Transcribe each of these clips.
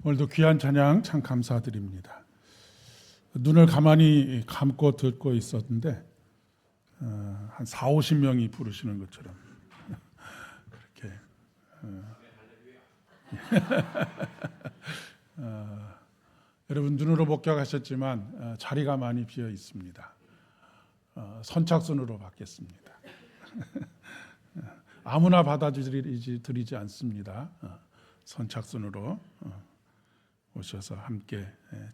오늘도 귀한 찬양 참 감사드립니다. 눈을 가만히 감고 듣고 있었는데 한 4, 50명이 부르시는 것처럼 그렇게 여러분 눈으로 목격하셨지만 자리가 많이 비어 있습니다. 선착순으로 받겠습니다. 아무나 받아들이지 않습니다. 선착순으로 오셔서 함께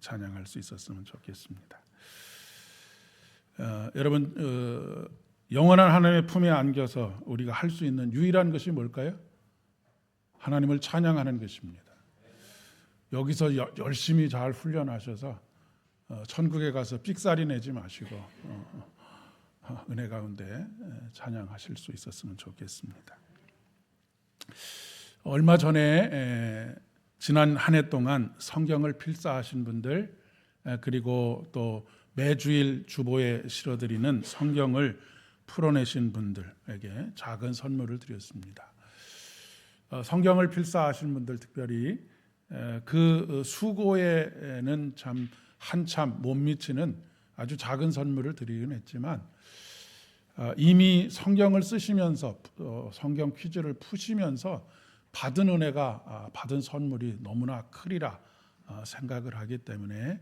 찬양할 수 있었으면 좋겠습니다. 여러분 영원한 하나님의 품에 안겨서 우리가 할 수 있는 유일한 것이 뭘까요? 하나님을 찬양하는 것입니다. 여기서 열심히 잘 훈련하셔서 천국에 가서 삑사리 내지 마시고 은혜 가운데 찬양하실 수 있었으면 좋겠습니다. 얼마 전에 지난 한 해 동안 성경을 필사하신 분들, 그리고 또 매주일 주보에 실어드리는 성경을 풀어내신 분들에게 작은 선물을 드렸습니다. 성경을 필사하신 분들 특별히 그 수고에는 참 한참 못 미치는 아주 작은 선물을 드리긴 했지만, 이미 성경을 쓰시면서 성경 퀴즈를 푸시면서 받은 은혜가 받은 선물이 너무나 크리라 생각을 하기 때문에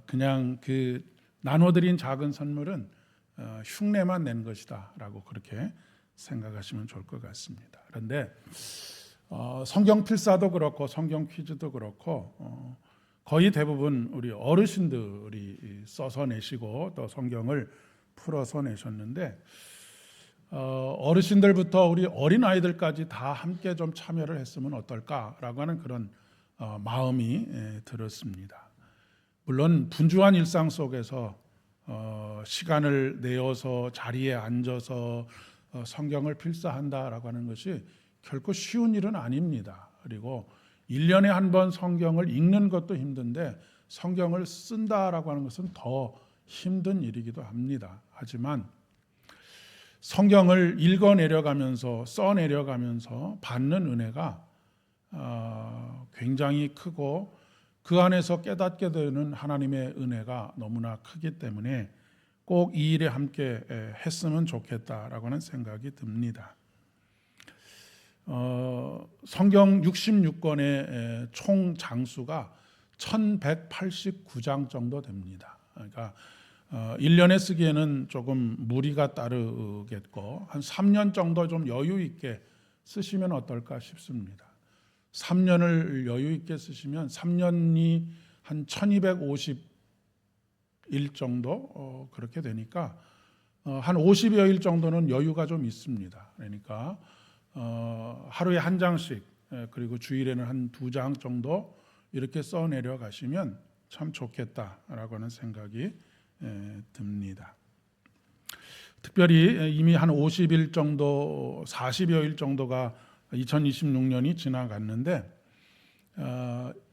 그냥 그 나눠드린 작은 선물은 흉내만 낸 것이다 라고 그렇게 생각하시면 좋을 것 같습니다. 그런데 성경 필사도 그렇고 성경 퀴즈도 그렇고 거의 대부분 우리 어르신들이 써서 내시고 또 성경을 풀어서 내셨는데, 어르신들부터 우리 어린아이들까지 다 함께 좀 참여를 했으면 어떨까라고 하는 그런 마음이 들었습니다. 물론 분주한 일상 속에서 시간을 내어서 자리에 앉아서 성경을 필사한다라고 하는 것이 결코 쉬운 일은 아닙니다. 그리고 1년에 한 번 성경을 읽는 것도 힘든데 성경을 쓴다라고 하는 것은 더 힘든 일이기도 합니다. 하지만 성경을 읽어내려가면서 써내려가면서 받는 은혜가 굉장히 크고 그 안에서 깨닫게 되는 하나님의 은혜가 너무나 크기 때문에 꼭 이 일에 함께 했으면 좋겠다라고 하는 생각이 듭니다. 성경 66권의 총 장수가 1189장 정도 됩니다. 그러니까 1년에 쓰기에는 조금 무리가 따르겠고 한 3년 정도 좀 여유 있게 쓰시면 어떨까 싶습니다. 3년을 여유 있게 쓰시면 3년이 한 1250일 정도 그렇게 되니까 한 50여일 정도는 여유가 좀 있습니다. 그러니까 하루에 한 장씩, 그리고 주일에는 한 2장 정도 이렇게 써내려 가시면 참 좋겠다라고 하는 생각이 듭니다. 특별히 이미 한 50일 정도, 40여일 정도가 2026년이 지나갔는데,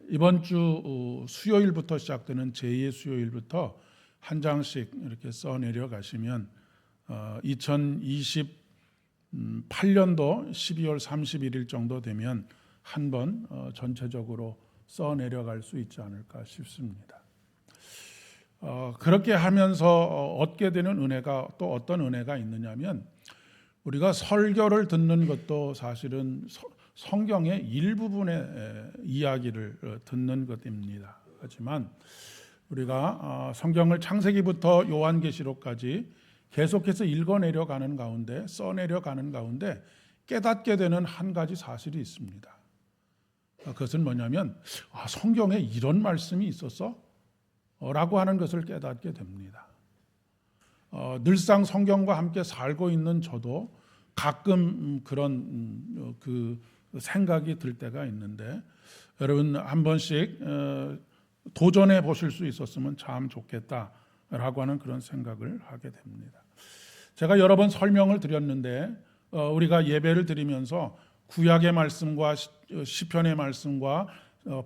이번 주 수요일부터 시작되는 제2의 수요일부터 한 장씩 이렇게 써내려 가시면 2028년도 12월 31일 정도 되면 한 번 전체적으로 써내려갈 수 있지 않을까 싶습니다. 그렇게 하면서 얻게 되는 은혜가 또 어떤 은혜가 있느냐면, 우리가 설교를 듣는 것도 사실은 성경의 일부분의 이야기를 듣는 것입니다. 하지만 우리가 성경을 창세기부터 요한계시록까지 계속해서 읽어내려가는 가운데, 써내려가는 가운데 깨닫게 되는 한 가지 사실이 있습니다. 그것은 뭐냐면, 성경에 이런 말씀이 있었어? 라고 하는 것을 깨닫게 됩니다. 늘상 성경과 함께 살고 있는 저도 가끔 그런 그 생각이 들 때가 있는데, 여러분 한 번씩 도전해 보실 수 있었으면 참 좋겠다라고 하는 그런 생각을 하게 됩니다. 제가 여러 번 설명을 드렸는데, 우리가 예배를 드리면서 구약의 말씀과 시편의 말씀과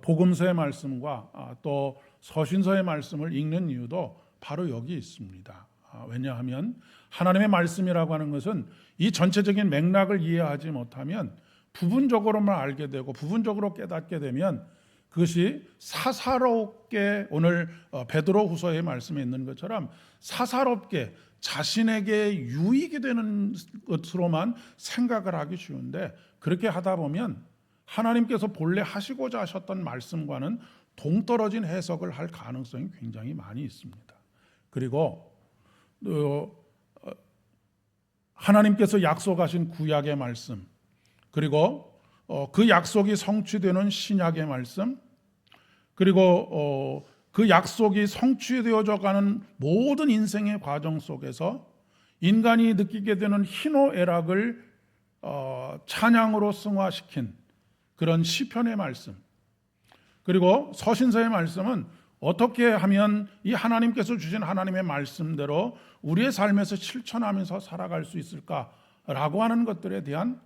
복음서의 말씀과 또 서신서의 말씀을 읽는 이유도 바로 여기 있습니다. 왜냐하면 하나님의 말씀이라고 하는 것은 이 전체적인 맥락을 이해하지 못하면 부분적으로만 알게 되고 부분적으로 깨닫게 되면 그것이 사사롭게 오늘 베드로후서의 말씀에 있는 것처럼 사사롭게 자신에게 유익이 되는 것으로만 생각을 하기 쉬운데 그렇게 하다 보면 하나님께서 본래 하시고자 하셨던 말씀과는 동떨어진 해석을 할 가능성이 굉장히 많이 있습니다. 그리고 하나님께서 약속하신 구약의 말씀, 그리고 그 약속이 성취되는 신약의 말씀, 그리고 그 약속이 성취되어져 가는 모든 인생의 과정 속에서 인간이 느끼게 되는 희노애락을 찬양으로 승화시킨 그런 시편의 말씀, 그리고 서신서의 말씀은 어떻게 하면 이 하나님께서 주신 하나님의 말씀대로 우리의 삶에서 실천하면서 살아갈 수 있을까라고 하는 것들에 대한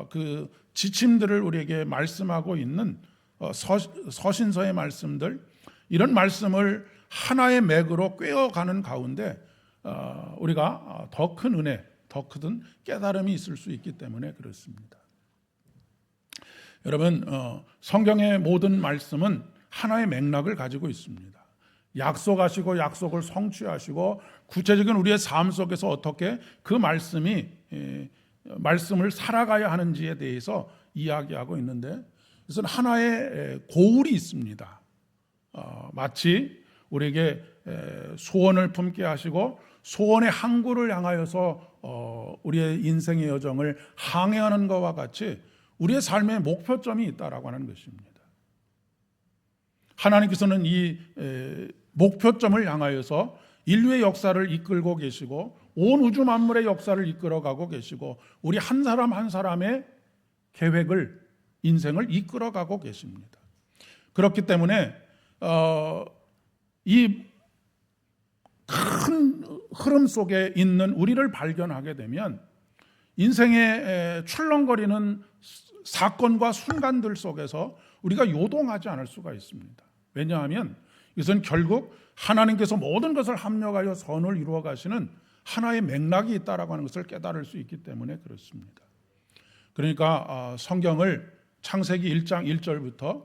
그 지침들을 우리에게 말씀하고 있는 서신서의 말씀들, 이런 말씀을 하나의 맥으로 꿰어가는 가운데 우리가 더 큰 은혜, 더 큰 깨달음이 있을 수 있기 때문에 그렇습니다. 여러분, 성경의 모든 말씀은 하나의 맥락을 가지고 있습니다. 약속하시고 약속을 성취하시고 구체적인 우리의 삶 속에서 어떻게 그 말씀을 살아가야 하는지에 대해서 이야기하고 있는데, 그것은 하나의 고울이 있습니다. 마치 우리에게 소원을 품게 하시고 소원의 항구를 향하여서 우리의 인생의 여정을 항해하는 것과 같이 우리의 삶의 목표점이 있다라고 하는 것입니다. 하나님께서는 이 목표점을 향하여서 인류의 역사를 이끌고 계시고 온 우주 만물의 역사를 이끌어가고 계시고 우리 한 사람 한 사람의 계획을, 인생을 이끌어가고 계십니다. 그렇기 때문에 이 큰 흐름 속에 있는 우리를 발견하게 되면 인생의 출렁거리는 사건과 순간들 속에서 우리가 요동하지 않을 수가 있습니다. 왜냐하면 이것은 결국 하나님께서 모든 것을 합력하여 선을 이루어 가시는 하나의 맥락이 있다라고 하는 것을 깨달을 수 있기 때문에 그렇습니다. 그러니까 성경을 창세기 1장 1절부터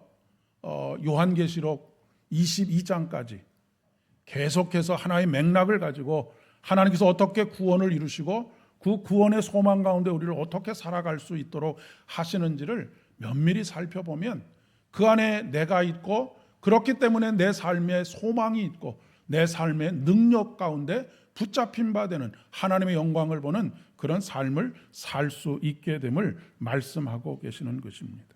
요한계시록 22장까지 계속해서 하나의 맥락을 가지고 하나님께서 어떻게 구원을 이루시고 그 구원의 소망 가운데 우리를 어떻게 살아갈 수 있도록 하시는지를 면밀히 살펴보면 그 안에 내가 있고, 그렇기 때문에 내 삶에 소망이 있고 내 삶의 능력 가운데 붙잡힌 바 되는 하나님의 영광을 보는 그런 삶을 살 수 있게 됨을 말씀하고 계시는 것입니다.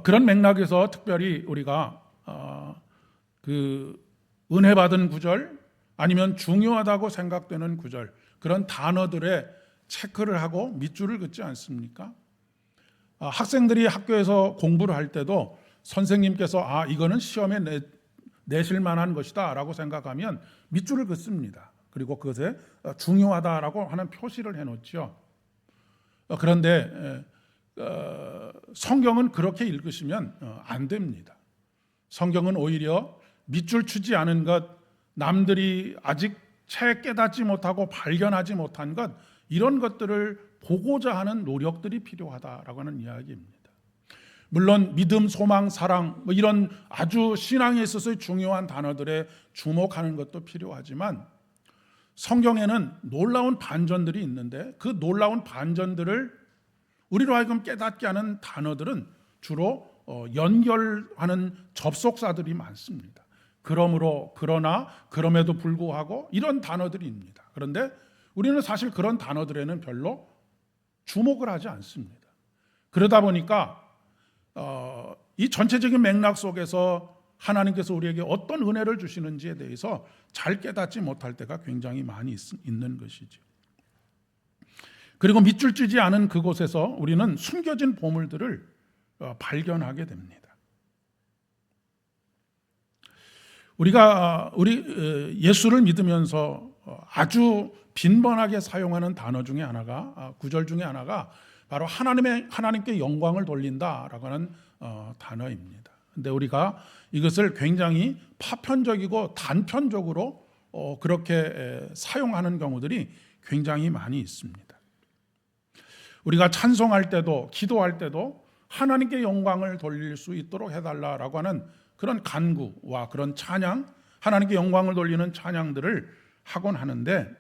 그런 맥락에서 특별히 우리가 그 은혜 받은 구절, 아니면 중요하다고 생각되는 구절, 그런 단어들의 체크를 하고 밑줄을 긋지 않습니까? 학생들이 학교에서 공부를 할 때도 선생님께서 이거는 시험에 내실 만한 것이다 라고 생각하면 밑줄을 긋습니다. 그리고 그것에 중요하다라고 하는 표시를 해놓죠. 그런데 성경은 그렇게 읽으시면 안 됩니다. 성경은 오히려 밑줄 치지 않은 것, 남들이 아직 채 깨닫지 못하고 발견하지 못한 것, 이런 것들을 보고자 하는 노력들이 필요하다라고 하는 이야기입니다. 물론 믿음, 소망, 사랑 이런 아주 신앙에 있어서의 중요한 단어들에 주목하는 것도 필요하지만 성경에는 놀라운 반전들이 있는데 그 놀라운 반전들을 우리로 하여금 깨닫게 하는 단어들은 주로 연결하는 접속사들이 많습니다. 그러므로, 그러나, 그럼에도 불구하고 이런 단어들입니다. 그런데 우리는 사실 그런 단어들에는 별로 주목을 하지 않습니다. 그러다 보니까 이 전체적인 맥락 속에서 하나님께서 우리에게 어떤 은혜를 주시는지에 대해서 잘 깨닫지 못할 때가 굉장히 많이 있는 것이죠. 그리고 밑줄 치지 않은 그곳에서 우리는 숨겨진 보물들을 발견하게 됩니다. 우리가 예수를 믿으면서 아주 빈번하게 사용하는 단어 중에 하나가, 구절 중에 하나가 바로 하나님께 영광을 돌린다라고 하는 단어입니다. 근데 우리가 이것을 굉장히 파편적이고 단편적으로 그렇게 사용하는 경우들이 굉장히 많이 있습니다. 우리가 찬송할 때도, 기도할 때도 하나님께 영광을 돌릴 수 있도록 해달라라고 하는 그런 간구와 그런 찬양, 하나님께 영광을 돌리는 찬양들을 하곤 하는데,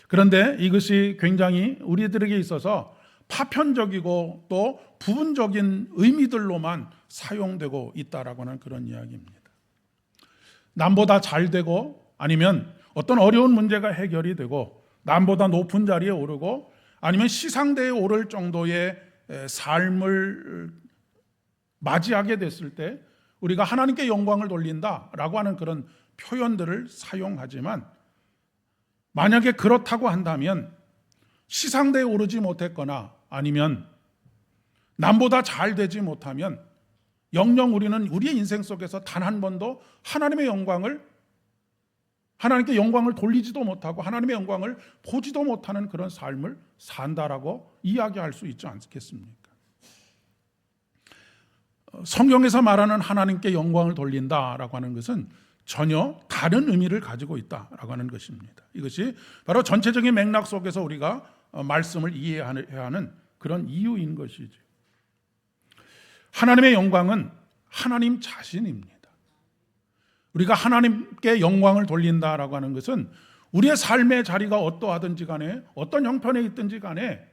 그런데 이것이 굉장히 우리들에게 있어서 파편적이고 또 부분적인 의미들로만 사용되고 있다라고 하는 그런 이야기입니다. 남보다 잘 되고, 아니면 어떤 어려운 문제가 해결이 되고, 남보다 높은 자리에 오르고, 아니면 시상대에 오를 정도의 삶을 맞이하게 됐을 때 우리가 하나님께 영광을 돌린다라고 하는 그런 표현들을 사용하지만, 만약에 그렇다고 한다면 시상대에 오르지 못했거나 아니면 남보다 잘 되지 못하면 영영 우리는 우리의 인생 속에서 단 한 번도 하나님께 영광을 돌리지도 못하고 하나님의 영광을 보지도 못하는 그런 삶을 산다라고 이야기할 수 있지 않겠습니까? 성경에서 말하는 하나님께 영광을 돌린다라고 하는 것은 전혀 다른 의미를 가지고 있다라고 하는 것입니다. 이것이 바로 전체적인 맥락 속에서 우리가 말씀을 이해해야 하는 그런 이유인 것이죠. 하나님의 영광은 하나님 자신입니다. 우리가 하나님께 영광을 돌린다라고 하는 것은 우리의 삶의 자리가 어떠하든지 간에, 어떤 형편에 있든지 간에,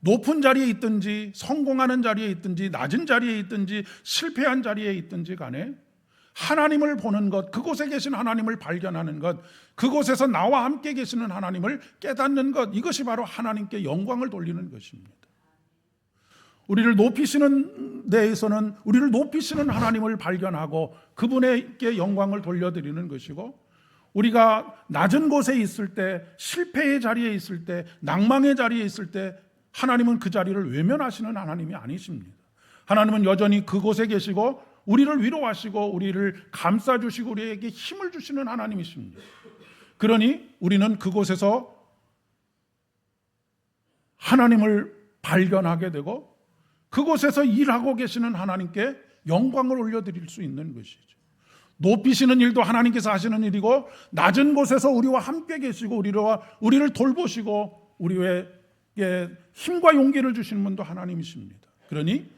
높은 자리에 있든지 성공하는 자리에 있든지 낮은 자리에 있든지 실패한 자리에 있든지 간에 하나님을 보는 것, 그곳에 계신 하나님을 발견하는 것, 그곳에서 나와 함께 계시는 하나님을 깨닫는 것, 이것이 바로 하나님께 영광을 돌리는 것입니다. 우리를 높이시는 데에서는 우리를 높이시는 하나님을 발견하고 그분에게 영광을 돌려드리는 것이고, 우리가 낮은 곳에 있을 때, 실패의 자리에 있을 때, 낭망의 자리에 있을 때 하나님은 그 자리를 외면하시는 하나님이 아니십니다. 하나님은 여전히 그곳에 계시고 우리를 위로하시고 우리를 감싸주시고 우리에게 힘을 주시는 하나님이십니다. 그러니 우리는 그곳에서 하나님을 발견하게 되고 그곳에서 일하고 계시는 하나님께 영광을 올려드릴 수 있는 것이죠. 높이시는 일도 하나님께서 하시는 일이고, 낮은 곳에서 우리와 함께 계시고 우리를 돌보시고 우리에게 힘과 용기를 주시는 분도 하나님이십니다. 그러니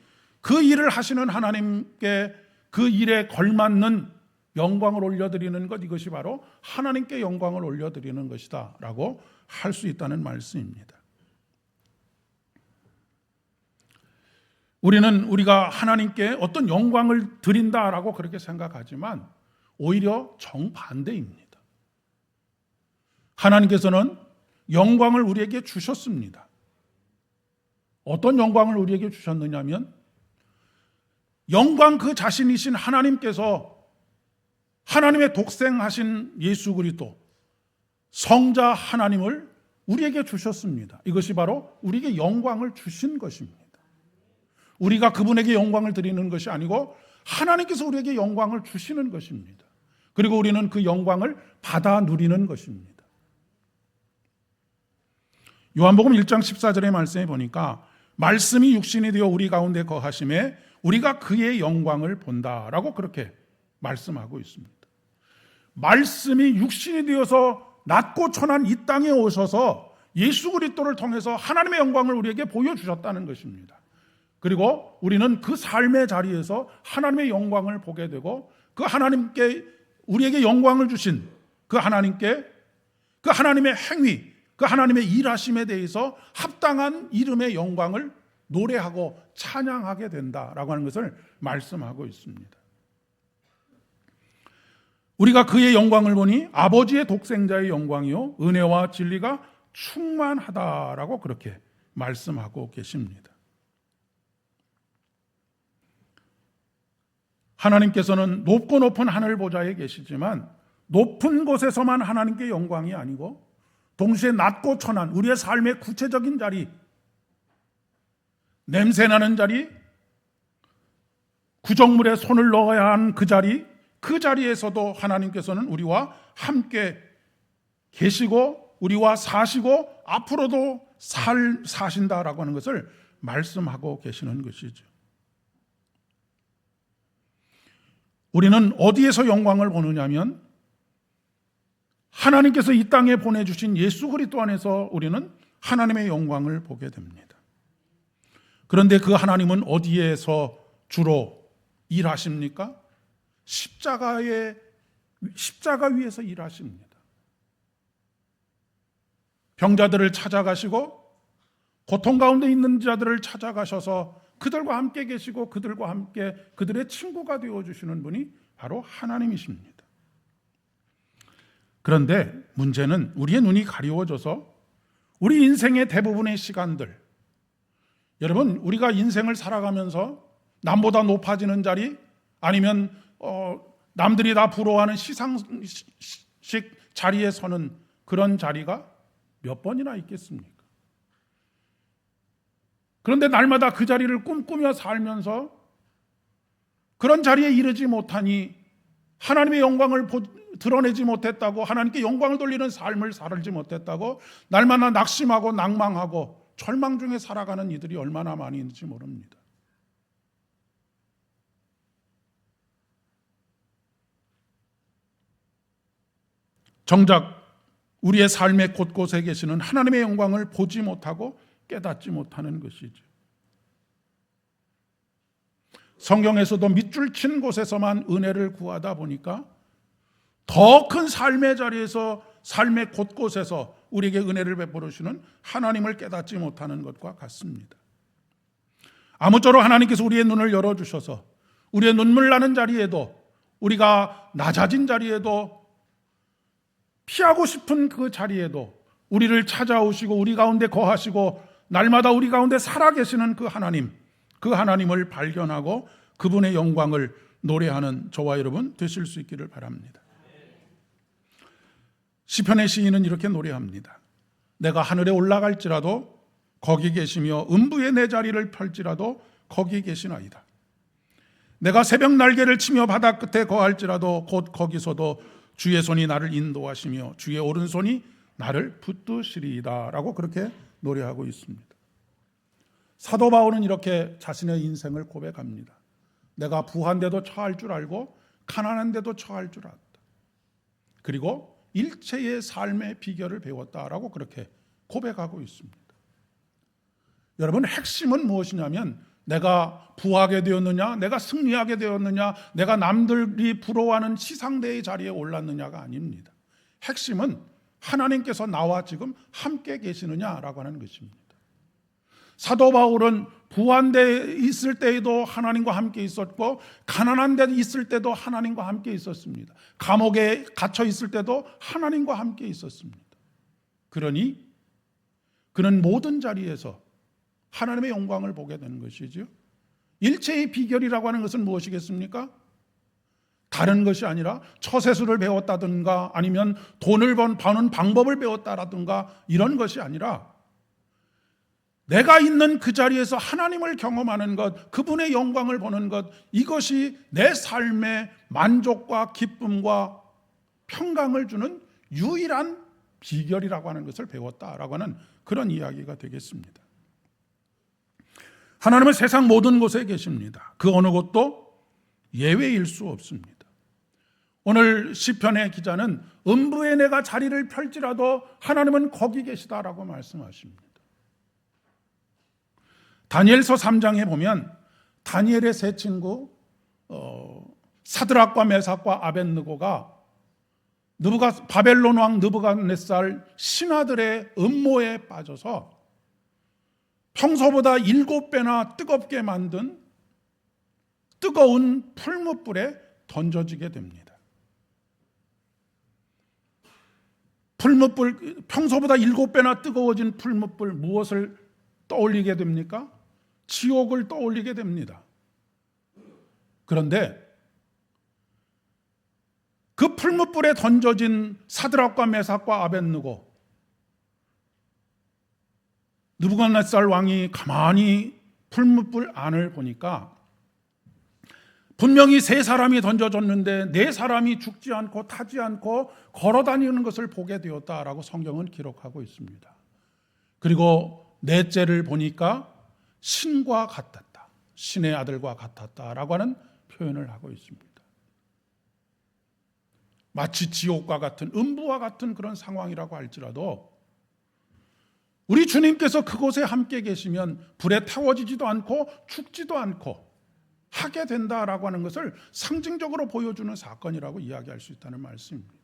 그 일을 하시는 하나님께 그 일에 걸맞는 영광을 올려드리는 것, 이것이 바로 하나님께 영광을 올려드리는 것이다 라고 할 수 있다는 말씀입니다. 우리가 하나님께 어떤 영광을 드린다라고 그렇게 생각하지만 오히려 정반대입니다. 하나님께서는 영광을 우리에게 주셨습니다. 어떤 영광을 우리에게 주셨느냐면, 영광 그 자신이신 하나님께서 하나님의 독생하신 예수 그리스도 성자 하나님을 우리에게 주셨습니다. 이것이 바로 우리에게 영광을 주신 것입니다. 우리가 그분에게 영광을 드리는 것이 아니고 하나님께서 우리에게 영광을 주시는 것입니다. 그리고 우리는 그 영광을 받아 누리는 것입니다. 요한복음 1장 14절의 말씀에 보니까 말씀이 육신이 되어 우리 가운데 거하심에 우리가 그의 영광을 본다라고 그렇게 말씀하고 있습니다. 말씀이 육신이 되어서 낮고 천한 이 땅에 오셔서 예수 그리스도를 통해서 하나님의 영광을 우리에게 보여주셨다는 것입니다. 그리고 우리는 그 삶의 자리에서 하나님의 영광을 보게 되고, 그 하나님께 우리에게 영광을 주신 그 하나님께 그 하나님의 행위, 그 하나님의 일하심에 대해서 합당한 이름의 영광을 노래하고 찬양하게 된다라고 하는 것을 말씀하고 있습니다. 우리가 그의 영광을 보니 아버지의 독생자의 영광이요 은혜와 진리가 충만하다라고 그렇게 말씀하고 계십니다. 하나님께서는 높고 높은 하늘 보좌에 계시지만 높은 곳에서만 하나님께 영광이 아니고 동시에 낮고 천한 우리의 삶의 구체적인 자리, 냄새나는 자리, 구정물에 손을 넣어야 하는 그 자리, 그 자리에서도 하나님께서는 우리와 함께 계시고 우리와 사시고 앞으로도 사신다라고 하는 것을 말씀하고 계시는 것이죠. 우리는 어디에서 영광을 보느냐면 하나님께서 이 땅에 보내주신 예수 그리스도 안에서 우리는 하나님의 영광을 보게 됩니다. 그런데 그 하나님은 어디에서 주로 일하십니까? 십자가 위에서 일하십니다. 병자들을 찾아가시고 고통 가운데 있는 자들을 찾아가셔서 그들과 함께 계시고 그들과 함께 그들의 친구가 되어주시는 분이 바로 하나님이십니다. 그런데 문제는 우리의 눈이 가리워져서 우리 인생의 대부분의 시간들, 여러분, 우리가 인생을 살아가면서 남보다 높아지는 자리, 아니면 남들이 다 부러워하는 시상식 자리에 서는 그런 자리가 몇 번이나 있겠습니까? 그런데 날마다 그 자리를 꿈꾸며 살면서 그런 자리에 이르지 못하니 하나님의 영광을 드러내지 못했다고, 하나님께 영광을 돌리는 삶을 살지 못했다고 날마다 낙심하고 낭망하고 절망 중에 살아가는 이들이 얼마나 많이 있는지 모릅니다. 정작 우리의 삶의 곳곳에 계시는 하나님의 영광을 보지 못하고 깨닫지 못하는 것이죠. 성경에서도 밑줄 친 곳에서만 은혜를 구하다 보니까 더 큰 삶의 자리에서, 삶의 곳곳에서 우리에게 은혜를 베풀으시는 하나님을 깨닫지 못하는 것과 같습니다. 아무쪼록 하나님께서 우리의 눈을 열어주셔서 우리의 눈물 나는 자리에도, 우리가 낮아진 자리에도, 피하고 싶은 그 자리에도 우리를 찾아오시고 우리 가운데 거하시고 날마다 우리 가운데 살아계시는 그 하나님을 발견하고 그분의 영광을 노래하는 저와 여러분 되실 수 있기를 바랍니다. 시편의 시인은 이렇게 노래합니다. 내가 하늘에 올라갈지라도 거기 계시며 음부에 내 자리를 펼지라도 거기 계시나이다. 내가 새벽 날개를 치며 바다 끝에 거할지라도 곧 거기서도 주의 손이 나를 인도하시며 주의 오른손이 나를 붙드시리이다 라고 그렇게 노래하고 있습니다. 사도 바울은 이렇게 자신의 인생을 고백합니다. 내가 부한데도 처할 줄 알고 가난한데도 처할 줄 알았다. 그리고 일체의 삶의 비결을 배웠다라고 그렇게 고백하고 있습니다. 여러분, 핵심은 무엇이냐면 내가 부하게 되었느냐, 내가 승리하게 되었느냐, 내가 남들이 부러워하는 시상대의 자리에 올랐느냐가 아닙니다. 핵심은 하나님께서 나와 지금 함께 계시느냐라고 하는 것입니다. 사도 바울은 부한 데 있을 때에도 하나님과 함께 있었고 가난한 데 있을 때도 하나님과 함께 있었습니다. 감옥에 갇혀 있을 때도 하나님과 함께 있었습니다. 그러니 그는 모든 자리에서 하나님의 영광을 보게 되는 것이죠. 일체의 비결이라고 하는 것은 무엇이겠습니까? 다른 것이 아니라 처세술을 배웠다든가 아니면 돈을 버는 방법을 배웠다라든가 이런 것이 아니라 내가 있는 그 자리에서 하나님을 경험하는 것, 그분의 영광을 보는 것, 이것이 내 삶의 만족과 기쁨과 평강을 주는 유일한 비결이라고 하는 것을 배웠다라고 하는 그런 이야기가 되겠습니다. 하나님은 세상 모든 곳에 계십니다. 그 어느 곳도 예외일 수 없습니다. 오늘 시편의 기자는 음부에 내가 자리를 펼지라도 하나님은 거기 계시다라고 말씀하십니다. 다니엘서 3장에 보면 다니엘의 세 친구 사드락과 메삭과 아벳느고가 바벨론 왕 느부갓네살 신하들의 음모에 빠져서 평소보다 7배나 뜨겁게 만든 뜨거운 풀무불에 던져지게 됩니다. 평소보다 7배나 뜨거워진 풀무불, 무엇을 떠올리게 됩니까? 지옥을 떠올리게 됩니다. 그런데 그 풀무불에 던져진 사드락과 메삭과 아벳느고, 느부갓네살 왕이 가만히 풀무불 안을 보니까 분명히 3사람이 던져졌는데 4사람이 죽지 않고 타지 않고 걸어다니는 것을 보게 되었다라고 성경은 기록하고 있습니다. 그리고 넷째를 보니까 신과 같았다, 신의 아들과 같았다라고 하는 표현을 하고 있습니다. 마치 지옥과 같은, 음부와 같은 그런 상황이라고 할지라도 우리 주님께서 그곳에 함께 계시면 불에 태워지지도 않고 죽지도 않고 하게 된다라고 하는 것을 상징적으로 보여주는 사건이라고 이야기할 수 있다는 말씀입니다.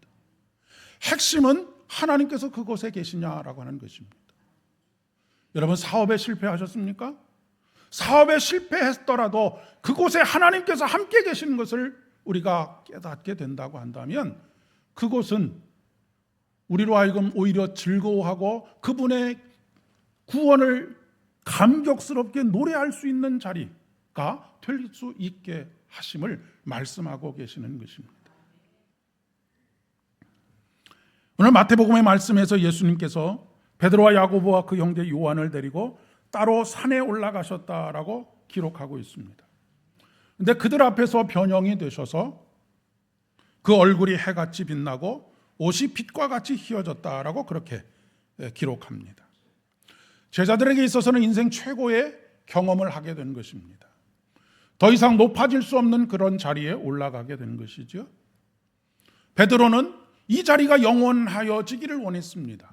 핵심은 하나님께서 그곳에 계시냐라고 하는 것입니다. 여러분, 사업에 실패하셨습니까? 사업에 실패했더라도 그곳에 하나님께서 함께 계시는 것을 우리가 깨닫게 된다고 한다면 그곳은 우리로 하여금 오히려 즐거워하고 그분의 구원을 감격스럽게 노래할 수 있는 자리가 될 수 있게 하심을 말씀하고 계시는 것입니다. 오늘 마태복음의 말씀에서 예수님께서 베드로와 야고보와 그 형제 요한을 데리고 따로 산에 올라가셨다라고 기록하고 있습니다. 그런데 그들 앞에서 변형이 되셔서 그 얼굴이 해같이 빛나고 옷이 빛과 같이 휘어졌다라고 그렇게 기록합니다. 제자들에게 있어서는 인생 최고의 경험을 하게 된 것입니다. 더 이상 높아질 수 없는 그런 자리에 올라가게 된 것이죠. 베드로는 이 자리가 영원하여지기를 원했습니다.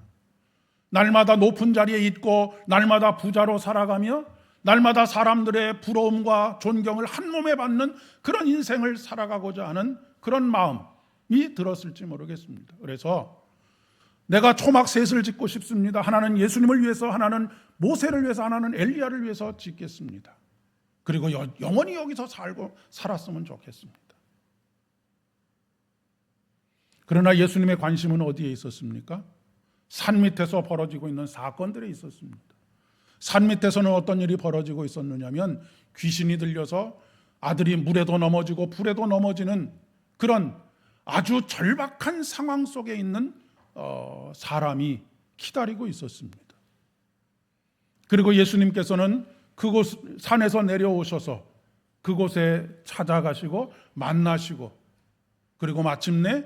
날마다 높은 자리에 있고 날마다 부자로 살아가며 날마다 사람들의 부러움과 존경을 한 몸에 받는 그런 인생을 살아가고자 하는 그런 마음이 들었을지 모르겠습니다. 그래서 내가 초막셋을 짓고 싶습니다. 하나는 예수님을 위해서, 하나는 모세를 위해서, 하나는 엘리야를 위해서 짓겠습니다. 그리고 영원히 여기서 살았으면 좋겠습니다. 그러나 예수님의 관심은 어디에 있었습니까? 산 밑에서 벌어지고 있는 사건들에 있었습니다. 산 밑에서는 어떤 일이 벌어지고 있었느냐면 귀신이 들려서 아들이 물에도 넘어지고 불에도 넘어지는 그런 아주 절박한 상황 속에 있는 사람이 기다리고 있었습니다. 그리고 예수님께서는 그곳 산에서 내려오셔서 그곳에 찾아가시고 만나시고 그리고 마침내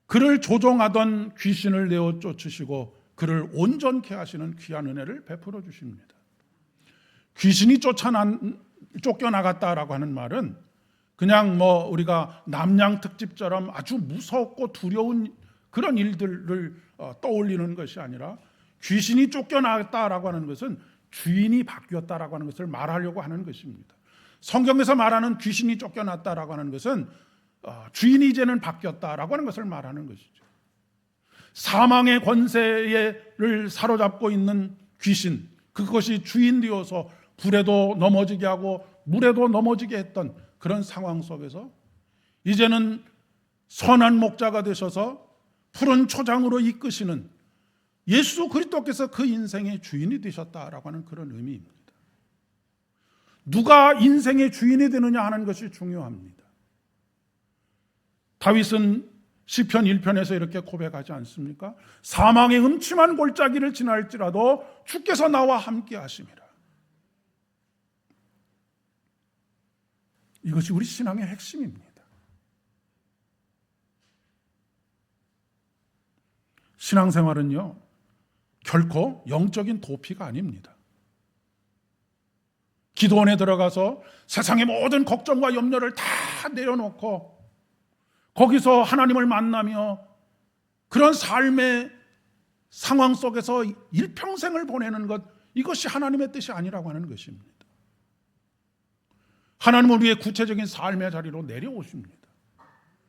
그를 조종하던 귀신을 내어 쫓으시고 그를 온전케 하시는 귀한 은혜를 베풀어 주십니다. 귀신이 쫓겨나갔다라고 하는 말은 그냥 우리가 남양 특집처럼 아주 무섭고 두려운 그런 일들을 떠올리는 것이 아니라 귀신이 쫓겨나갔다라고 하는 것은 주인이 바뀌었다라고 하는 것을 말하려고 하는 것입니다. 성경에서 말하는 귀신이 쫓겨났다라고 하는 것은 주인이 이제는 바뀌었다라고 하는 것을 말하는 것이죠. 사망의 권세를 사로잡고 있는 귀신, 그것이 주인 되어서 불에도 넘어지게 하고 물에도 넘어지게 했던 그런 상황 속에서 이제는 선한 목자가 되셔서 푸른 초장으로 이끄시는 예수 그리스도께서 그 인생의 주인이 되셨다라고 하는 그런 의미입니다. 누가 인생의 주인이 되느냐 하는 것이 중요합니다. 다윗은 시편 1편에서 이렇게 고백하지 않습니까? 사망의 음침한 골짜기를 지날지라도 주께서 나와 함께 하심이라. 이것이 우리 신앙의 핵심입니다. 신앙생활은요, 결코 영적인 도피가 아닙니다. 기도원에 들어가서 세상의 모든 걱정과 염려를 다 내려놓고 거기서 하나님을 만나며 그런 삶의 상황 속에서 일평생을 보내는 것, 이것이 하나님의 뜻이 아니라고 하는 것입니다. 하나님은 우리의 구체적인 삶의 자리로 내려오십니다.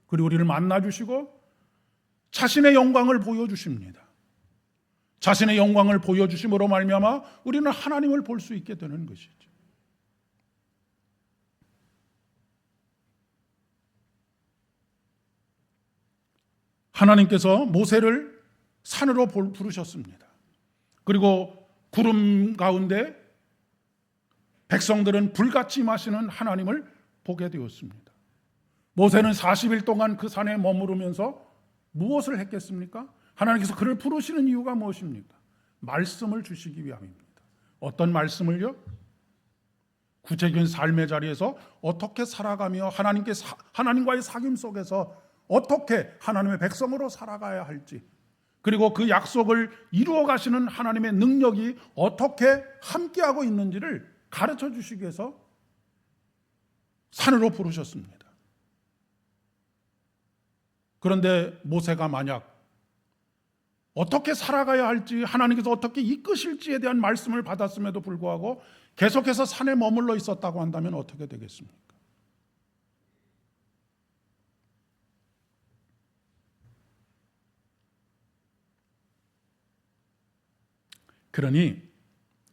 그리고 우리를 만나주시고 자신의 영광을 보여주십니다. 자신의 영광을 보여주심으로 말미암아 우리는 하나님을 볼 수 있게 되는 것이죠. 하나님께서 모세를 산으로 부르셨습니다. 그리고 구름 가운데 백성들은 불같이 임하시는 하나님을 보게 되었습니다. 모세는 40일 동안 그 산에 머무르면서 무엇을 했겠습니까? 하나님께서 그를 부르시는 이유가 무엇입니까? 말씀을 주시기 위함입니다. 어떤 말씀을요? 구체적인 삶의 자리에서 어떻게 살아가며 하나님과의 사귐 속에서 어떻게 하나님의 백성으로 살아가야 할지, 그리고 그 약속을 이루어 가시는 하나님의 능력이 어떻게 함께하고 있는지를 가르쳐 주시기 위해서 산으로 부르셨습니다. 그런데 모세가 만약 어떻게 살아가야 할지, 하나님께서 어떻게 이끄실지에 대한 말씀을 받았음에도 불구하고 계속해서 산에 머물러 있었다고 한다면 어떻게 되겠습니까? 그러니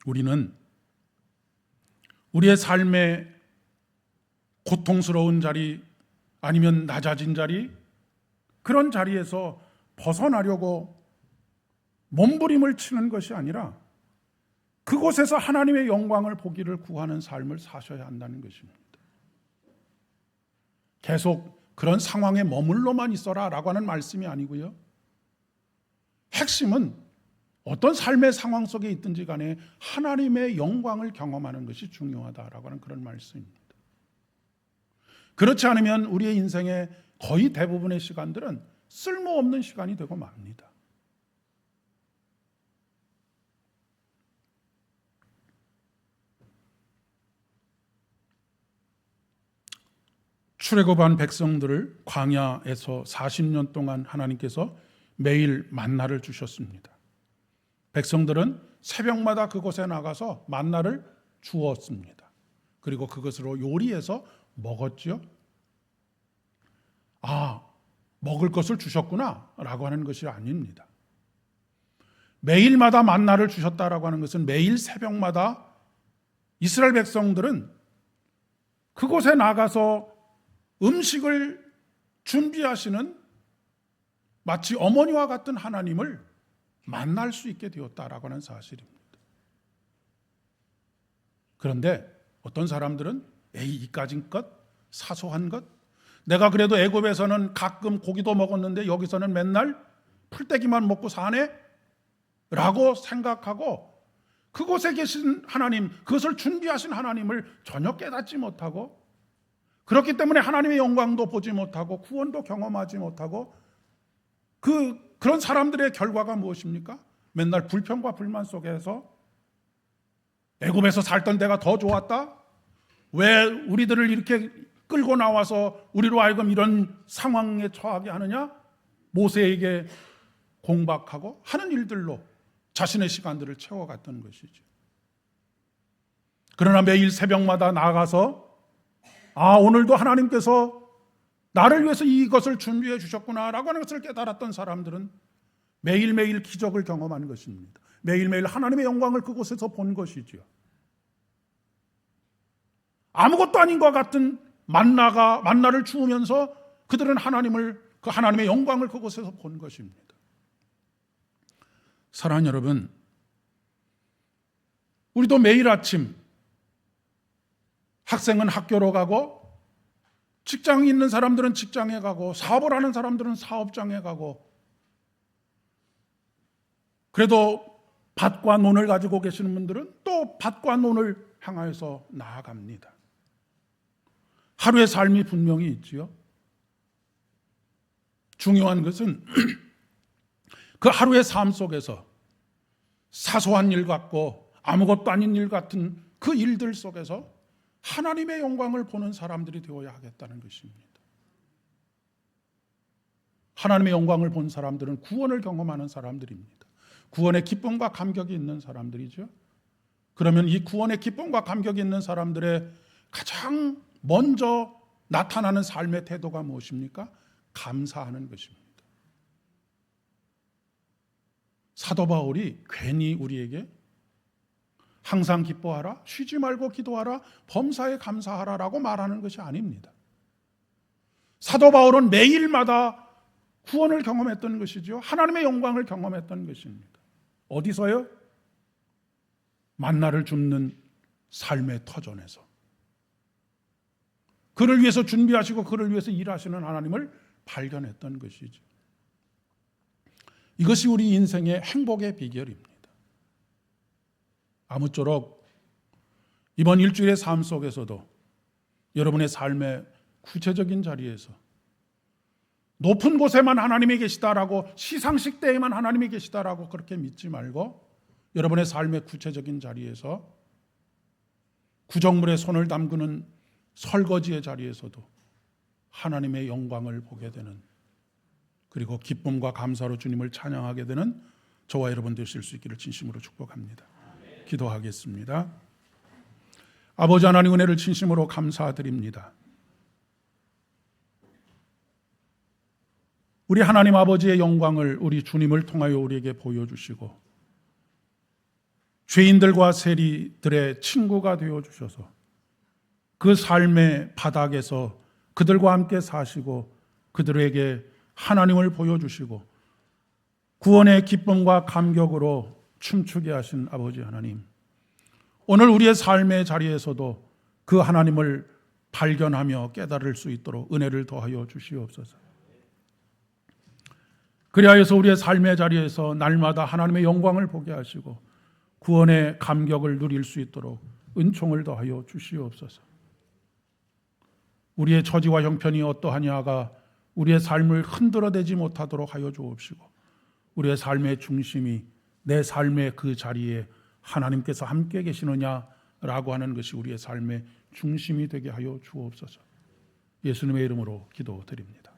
우리는 우리의 삶의 고통스러운 자리, 아니면 낮아진 자리, 그런 자리에서 벗어나려고 몸부림을 치는 것이 아니라 그곳에서 하나님의 영광을 보기를 구하는 삶을 사셔야 한다는 것입니다. 계속 그런 상황에 머물러만 있어라 라고 하는 말씀이 아니고요, 핵심은 어떤 삶의 상황 속에 있든지 간에 하나님의 영광을 경험하는 것이 중요하다라고 하는 그런 말씀입니다. 그렇지 않으면 우리의 인생의 거의 대부분의 시간들은 쓸모없는 시간이 되고 맙니다. 출애굽한 백성들을 광야에서 40년 동안 하나님께서 매일 만나를 주셨습니다. 백성들은 새벽마다 그곳에 나가서 만나를 주었습니다. 그리고 그것으로 요리해서 먹었죠. 먹을 것을 주셨구나 라고 하는 것이 아닙니다. 매일마다 만나를 주셨다라고 하는 것은 매일 새벽마다 이스라엘 백성들은 그곳에 나가서 음식을 준비하시는 마치 어머니와 같은 하나님을 만날 수 있게 되었다라고 하는 사실입니다. 그런데 어떤 사람들은 이까진 것, 사소한 것, 내가 그래도 애굽에서는 가끔 고기도 먹었는데 여기서는 맨날 풀떼기만 먹고 사네? 라고 생각하고 그곳에 계신 하나님, 그것을 준비하신 하나님을 전혀 깨닫지 못하고, 그렇기 때문에 하나님의 영광도 보지 못하고 구원도 경험하지 못하고, 그런 사람들의 결과가 무엇입니까? 맨날 불평과 불만 속에서 애굽에서 살던 데가 더 좋았다? 왜 우리들을 이렇게 끌고 나와서 우리로 하여금 이런 상황에 처하게 하느냐? 모세에게 공박하고 하는 일들로 자신의 시간들을 채워갔던 것이죠. 그러나 매일 새벽마다 나가서 오늘도 하나님께서 나를 위해서 이것을 준비해 주셨구나라고 하는 것을 깨달았던 사람들은 매일매일 기적을 경험하는 것입니다. 매일매일 하나님의 영광을 그곳에서 본 것이지요. 아무것도 아닌 것 같은 만나를 주우면서 그들은 그 하나님의 영광을 그곳에서 본 것입니다. 사랑하는 여러분, 우리도 매일 아침 학생은 학교로 가고, 직장에 있는 사람들은 직장에 가고, 사업을 하는 사람들은 사업장에 가고, 그래도 밭과 논을 가지고 계시는 분들은 또 밭과 논을 향하여서 나아갑니다. 하루의 삶이 분명히 있지요. 중요한 것은 그 하루의 삶 속에서 사소한 일 같고 아무것도 아닌 일 같은 그 일들 속에서 하나님의 영광을 보는 사람들이 되어야 하겠다는 것입니다. 하나님의 영광을 본 사람들은 구원을 경험하는 사람들입니다. 구원의 기쁨과 감격이 있는 사람들이죠. 그러면 이 구원의 기쁨과 감격이 있는 사람들의 가장 먼저 나타나는 삶의 태도가 무엇입니까? 감사하는 것입니다. 사도 바울이 괜히 우리에게 항상 기뻐하라, 쉬지 말고 기도하라, 범사에 감사하라라고 말하는 것이 아닙니다. 사도 바울은 매일마다 구원을 경험했던 것이죠. 하나님의 영광을 경험했던 것입니다. 어디서요? 만나를 줍는 삶의 터전에서. 그를 위해서 준비하시고 그를 위해서 일하시는 하나님을 발견했던 것이죠. 이것이 우리 인생의 행복의 비결입니다. 아무쪼록 이번 일주일의 삶 속에서도 여러분의 삶의 구체적인 자리에서 높은 곳에만 하나님이 계시다라고, 시상식 때에만 하나님이 계시다라고 그렇게 믿지 말고, 여러분의 삶의 구체적인 자리에서 구정물에 손을 담그는 설거지의 자리에서도 하나님의 영광을 보게 되는, 그리고 기쁨과 감사로 주님을 찬양하게 되는 저와 여러분 되실 수 있기를 진심으로 축복합니다. 기도하겠습니다. 아버지 하나님, 은혜를 진심으로 감사드립니다. 우리 하나님 아버지의 영광을 우리 주님을 통하여 우리에게 보여주시고 죄인들과 세리들의 친구가 되어주셔서 그 삶의 바닥에서 그들과 함께 사시고 그들에게 하나님을 보여주시고 구원의 기쁨과 감격으로 춤추게 하신 아버지 하나님, 오늘 우리의 삶의 자리에서도 그 하나님을 발견하며 깨달을 수 있도록 은혜를 더하여 주시옵소서. 그리하여서 우리의 삶의 자리에서 날마다 하나님의 영광을 보게 하시고 구원의 감격을 누릴 수 있도록 은총을 더하여 주시옵소서. 우리의 처지와 형편이 어떠하냐가 우리의 삶을 흔들어대지 못하도록 하여 주옵시고 우리의 삶의 중심이 내 삶의 그 자리에 하나님께서 함께 계시느냐라고 하는 것이 우리의 삶의 중심이 되게 하여 주옵소서. 예수님의 이름으로 기도드립니다.